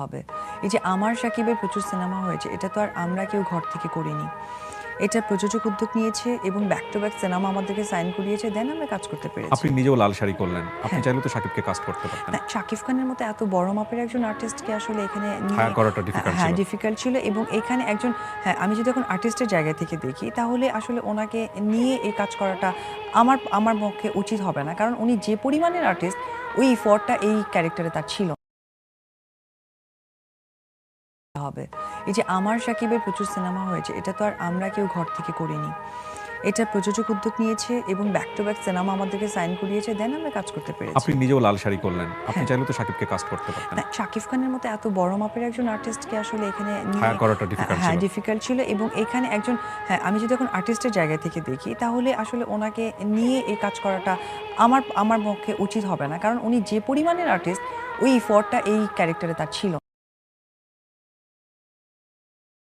হবে। এই যে আমার সাকিবের প্রচুর সিনেমা হয়েছে, এটা তো আর আমরা কেউ ঘর থেকে করিনি। এটা প্রযোজক উদ্যোগ নিয়েছে এবং ব্যাক টু ব্যাক সিনেমা আমাদেরকে সাইন করিয়েছে, দেন আমরা কাজ করতে পেরেছি। আপনি নিজেও লাল শাড়ি করলেন, আপনি হ্যাঁ। চাইলে তো শাকিবকে কাস্ট করতে পারতেন। না, শাকিব খানের মতো এত বড় মাপের একজন আর্টিস্টকে আসলে এখানে নিয়ে হায়ার করাটা ডিফিকাল্ট ছিল। হ্যাঁ, ডিফিকাল্ট ছিল এবং এখানে একজন আমি যদি এখন আর্টিস্টের জায়গা থেকে দেখি তাহলে আসলে ওনাকে নিয়ে এই কাজ করাটা আমার আমার পক্ষে উচিত হবে না, কারণ উনি যে পরিমাণের আর্টিস্ট, ওই ইফর্টটা এই ক্যারেক্টারে তার ছিল হবে। এই যে আমার সাকিবের প্রচুর সিনেমা হয়েছে, এটা তো আর আমরা কেউ ঘর থেকে করিনি। এটা প্রযোজক উদ্যোগ নিয়েছে এবং ব্যাক টু ব্যাক সিনেমা আমাদেরকে সাইন করিয়েছে, দেন আমরা কাজ করতে পেরেছি। আপনি নিজেও লাল শাড়ি করলেন, আপনি হ্যাঁ। চাইলে তো শাকিবকে কাস্ট করতে পারতেন। না, শাকিব খানের মতো এত বড় মাপের একজন আর্টিস্টকে আসলে এখানে নিয়ে হায়ার করাটা ডিফিকাল্ট ছিল। ডিফিকাল্ট ছিল এবং এখানে একজন আমি যদি এখন আর্টিস্টের জায়গা থেকে দেখি তাহলে আসলে ওনাকে নিয়ে এই কাজ করাটা আমার আমার পক্ষে উচিত হবে না, কারণ উনি যে পরিমাণের আর্টিস্ট, ওই ইফর্টটা এই ক্যারেক্টারে তার ছিল।